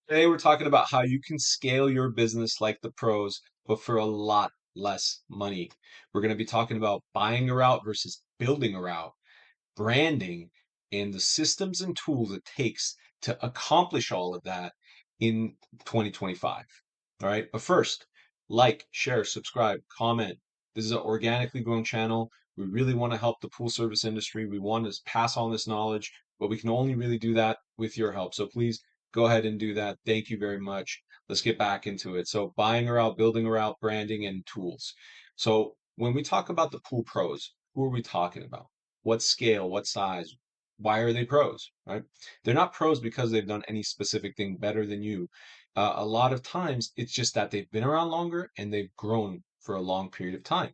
Today, we're talking about how you can scale your business like the pros, but for a lot less money. We're going to be talking about buying a route versus building a route, branding, and the systems and tools it takes to accomplish all of that in 2025. All right. But first, like, share, subscribe, comment. This is an organically grown channel. We really want to help the pool service industry. We want to pass on this knowledge, but we can only really do that with your help. So please go ahead and do that. Thank you very much. Let's get back into it. So, buying a route, building a route, branding, and tools. So, when we talk about the pool pros, who are we talking about? What scale, what size, why are they pros, right? They're not pros because they've done any specific thing better than you. A lot of times it's just that they've been around longer and they've grown for a long period of time.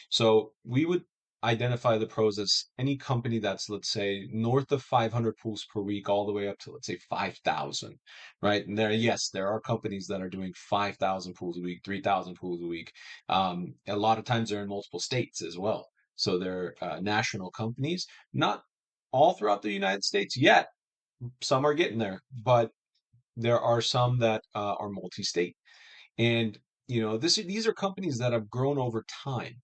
So we would identify the pros as any company that's, let's say, north of 500 pools per week, all the way up to, let's say, 5,000, right? And yes, there are companies that are doing 5,000 pools a week, 3,000 pools a week. A lot of times they're in multiple states as well. So they're national companies, not all throughout the United States yet. Some are getting there, but there are some that are multi-state. And these are companies that have grown over time.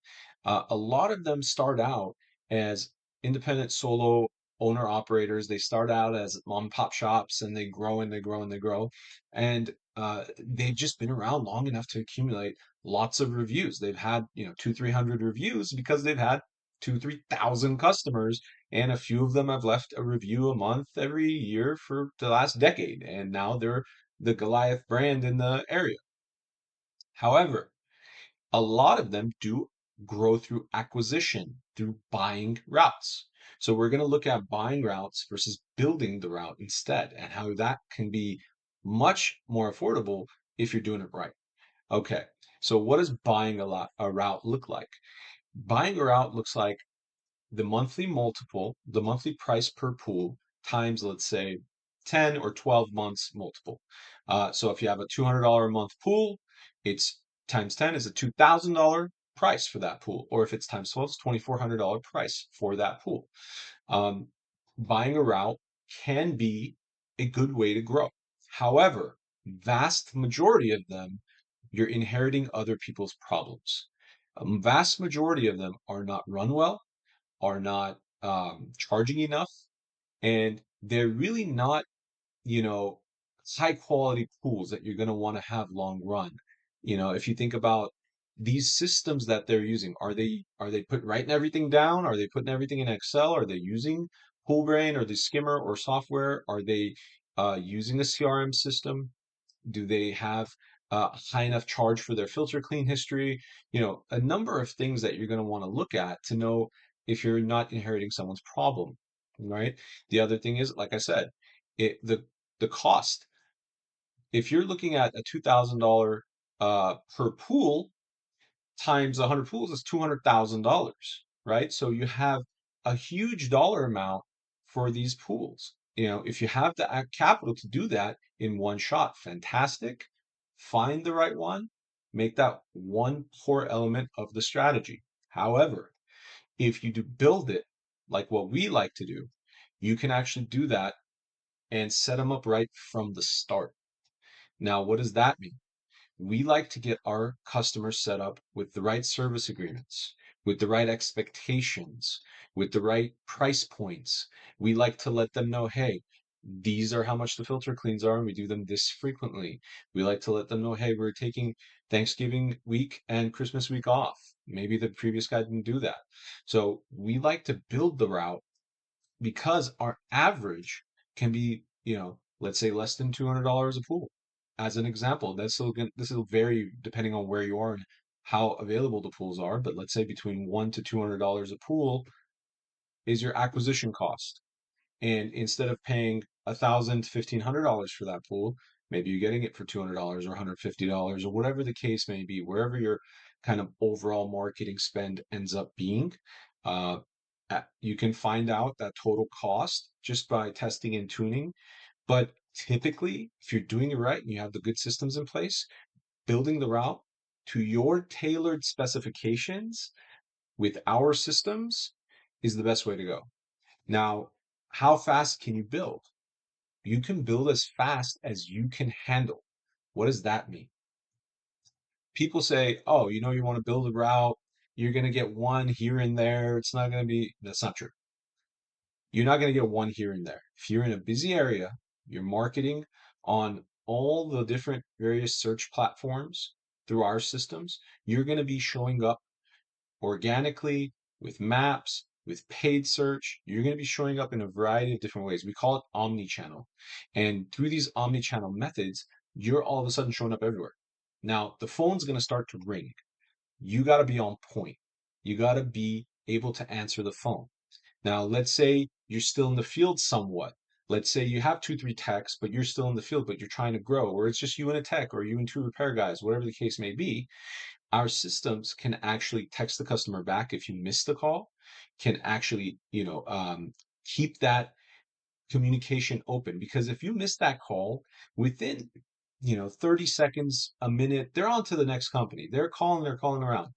A lot of them start out as independent solo owner operators. They start out as mom and pop shops, and they grow and they grow and they grow. And they've just been around long enough to accumulate lots of reviews. They've had, 300 reviews because they've had 3,000 customers, and a few of them have left a review a month every year for the last decade. And now they're the Goliath brand in the area. However, a lot of them do grow through acquisition, through buying routes. So we're going to look at buying routes versus building the route instead, and how that can be much more affordable if you're doing it right. Okay, so what does buying a route look like? Buying a route looks like the monthly multiple, the monthly price per pool times, let's say, 10 or 12 months multiple. So if you have a $200 a month pool, it's times 10 is a $2,000 price for that pool. Or if it's times 12, it's $2,400 price for that pool. Um, Buying a route can be a good way to grow. However, vast majority of them, you're inheriting other people's problems. A vast majority of them are not run well, are not charging enough, and they're really not, you know, high quality pools that you're going to want to have long run. If you think about these systems that they're using, are they writing everything down? Are they putting everything in Excel? Are they using Poolbrain or the skimmer or software? Are they using a CRM system? Do they have a high enough charge for their filter clean history? A number of things that you're going to want to look at to know if you're not inheriting someone's problem, right? The other thing is, like I said, the cost. If you're looking at a $2,000 per pool times 100 pools is $200,000, right? So you have a huge dollar amount for these pools. If you have the capital to do that in one shot, fantastic. Find the right one, make that one core element of the strategy. However, if you do build it like what we like to do, you can actually do that and set them up right from the start. Now, what does that mean? We like to get our customers set up with the right service agreements, with the right expectations, with the right price points. We like to let them know, hey, these are how much the filter cleans are, and we do them this frequently. We like to let them know, hey, we're taking Thanksgiving week and Christmas week off. Maybe the previous guy didn't do that. So we like to build the route because our average can be, let's say less than $200 a pool. As an example, this will vary depending on where you are and how available the pools are. But let's say between $100 to $200 a pool is your acquisition cost. And instead of paying $1,000 to $1,500 for that pool, maybe you're getting it for $200 or $150 or whatever the case may be, wherever your kind of overall marketing spend ends up being. Uh, you can find out that total cost just by testing and tuning. But typically, if you're doing it right and you have the good systems in place, building the route to your tailored specifications with our systems is the best way to go. Now, how fast can you build? You can build as fast as you can handle. What does that mean? People say, oh, you want to build a route, you're going to get one here and there. It's not going to be, that's not true. You're not going to get one here and there. If you're in a busy area, you're marketing on all the different various search platforms through our systems, you're going to be showing up organically, with maps, with paid search. You're going to be showing up in a variety of different ways. We call it omni-channel. And through these omni-channel methods, you're all of a sudden showing up everywhere. Now, the phone's going to start to ring. You got to be on point. You got to be able to answer the phone. Now, let's say you're still in the field somewhat. Let's say you have two, three techs, but you're still in the field, but you're trying to grow, or it's just you and a tech, or you and two repair guys, whatever the case may be. Our systems can actually text the customer back if you miss the call, can actually, keep that communication open. Because if you miss that call within, 30 seconds, a minute, they're on to the next company. They're calling around.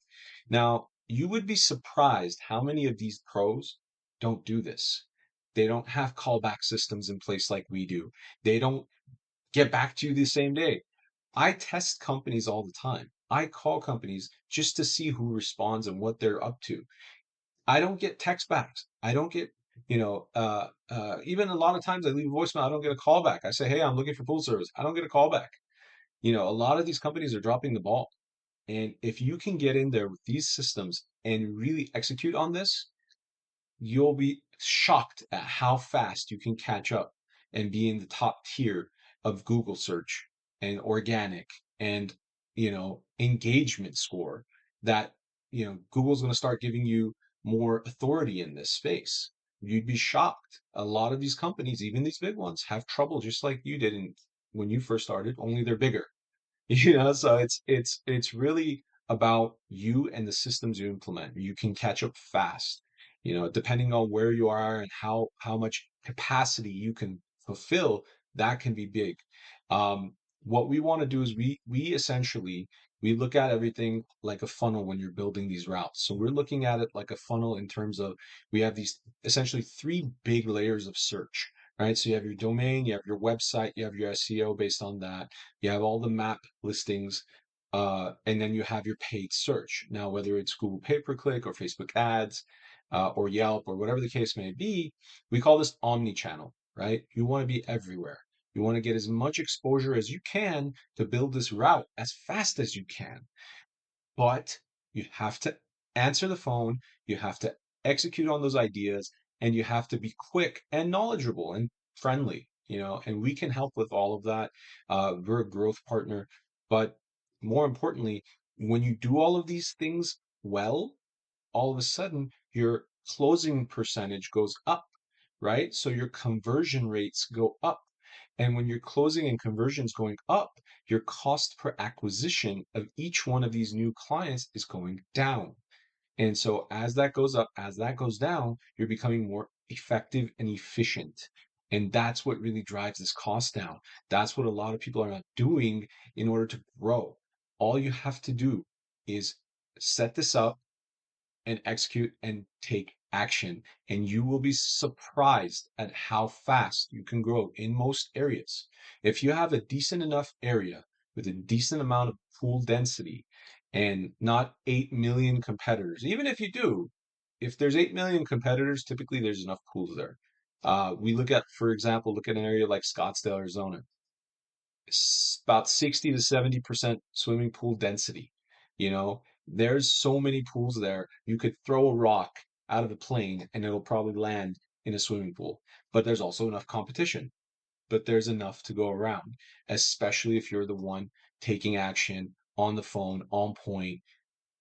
Now, you would be surprised how many of these pros don't do this. They don't have callback systems in place like we do. They don't get back to you the same day. I test companies all the time. I call companies just to see who responds and what they're up to. I don't get text backs. I don't get, even a lot of times I leave a voicemail. I don't get a call back. I say, hey, I'm looking for pool service. I don't get a call back. A lot of these companies are dropping the ball. And if you can get in there with these systems and really execute on this, you'll be shocked at how fast you can catch up and be in the top tier of Google search and organic and, engagement score that, Google's going to start giving you more authority in this space. You'd be shocked. A lot of these companies, even these big ones, have trouble just like you did when you first started, only they're bigger. So it's really about you and the systems you implement. You can catch up fast, depending on where you are and how much capacity you can fulfill, that can be big. um, what we want to do is we essentially we look at everything like a funnel when you're building these routes. So we're looking at it like a funnel in terms of, we have these essentially three big layers of search, right? So you have your domain, you have your website, you have your SEO based on that, you have all the map listings, and then you have your paid search. Now, whether it's Google pay-per-click or Facebook ads, or Yelp or whatever the case may be, we call this omni-channel, right? You want to be everywhere. You want to get as much exposure as you can to build this route as fast as you can. But you have to answer the phone, you have to execute on those ideas, and you have to be quick and knowledgeable and friendly, and we can help with all of that. We're a growth partner, but more importantly, when you do all of these things well, all of a sudden your closing percentage goes up, right? So your conversion rates go up. And when your closing and conversions going up, your cost per acquisition of each one of these new clients is going down. And so as that goes up, as that goes down, you're becoming more effective and efficient. And that's what really drives this cost down. That's what a lot of people are not doing in order to grow. All you have to do is set this up and execute and take action. And you will be surprised at how fast you can grow in most areas. If you have a decent enough area with a decent amount of pool density and not 8 million competitors, even if you do, if there's 8 million competitors, typically there's enough pools there. We look at, for example, look at an area like Scottsdale, Arizona, about 60 to 70% swimming pool density. There's so many pools there. You could throw a rock out of a plane and it'll probably land in a swimming pool. But there's also enough competition. But there's enough to go around, especially if you're the one taking action on the phone, on point,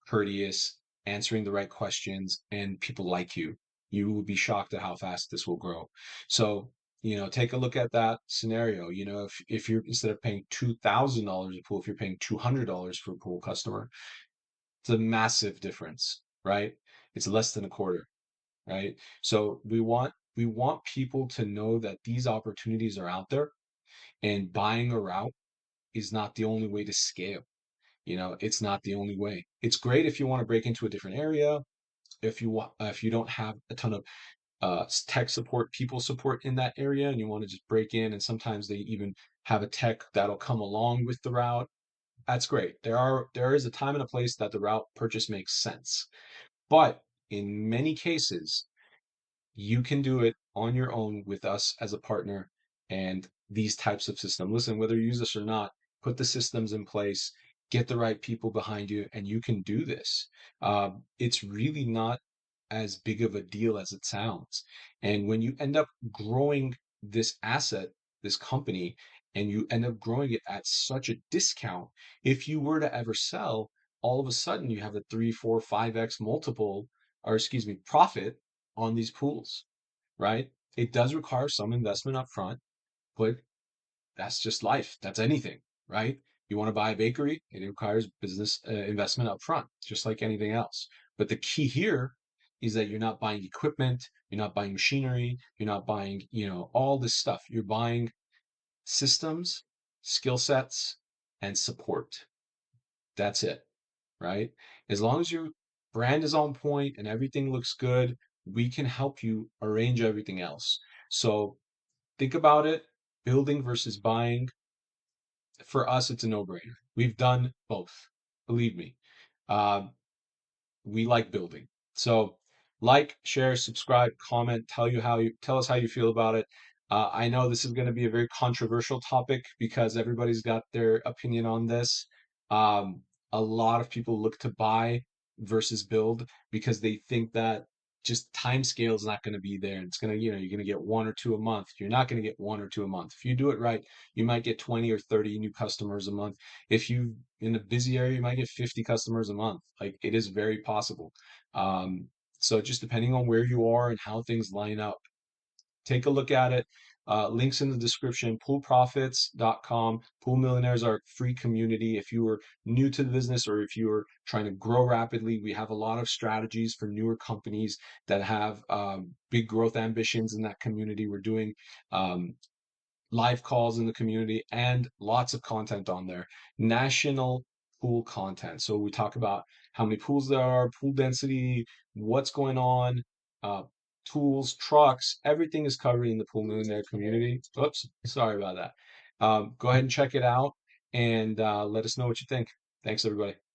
courteous, answering the right questions, and people like you. You would be shocked at how fast this will grow. So, take a look at that scenario. If you're, instead of paying $2,000 a pool, if you're paying $200 for a pool customer, it's a massive difference, right? It's less than a quarter, right? So we want people to know that these opportunities are out there, and buying a route is not the only way to scale. It's not the only way. It's great if you want to break into a different area, if you don't have a ton of tech support, people support in that area, and you want to just break in, and sometimes they even have a tech that'll come along with the route. That's great. There is a time and a place that the route purchase makes sense. But in many cases, you can do it on your own with us as a partner and these types of systems. Listen, whether you use us or not, put the systems in place, get the right people behind you, and you can do this. It's really not as big of a deal as it sounds. And when you end up growing this asset, this company, and you end up growing it at such a discount, if you were to ever sell, all of a sudden you have a 3, 4, 5x multiple, or excuse me, profit on these pools, right? It does require some investment up front, but that's just life. That's anything, right? You want to buy a bakery, it requires business investment up front, just like anything else. But the key here is that you're not buying equipment, you're not buying machinery, you're not buying, all this stuff. You're buying systems, skill sets, and support. That's it, right? As long as your brand is on point and everything looks good, we can help you arrange everything else. So think about it, building versus buying. For us, it's a no-brainer. We've done both, believe me. Um, we like building. So like, share, subscribe, comment, tell us how you feel about it. I know this is going to be a very controversial topic because everybody's got their opinion on this. Um, a lot of people look to buy versus build because they think that just time scale is not going to be there. It's going to, you're going to get one or two a month. You're not going to get one or two a month. If you do it right, you might get 20 or 30 new customers a month. If you in a busy area, you might get 50 customers a month. Like, it is very possible. Um, so just depending on where you are and how things line up, take a look at it. Links in the description. Poolprofits.com. Pool Millionaires are a free community. If you are new to the business or if you are trying to grow rapidly, we have a lot of strategies for newer companies that have big growth ambitions in that community. We're doing um, live calls in the community, and lots of content on there. National pool content. So we talk about how many pools there are, pool density, what's going on, uh, tools, trucks, everything is covered in the Pool Millionaire community. Oops, sorry about that. Go ahead and check it out and let us know what you think. Thanks, everybody.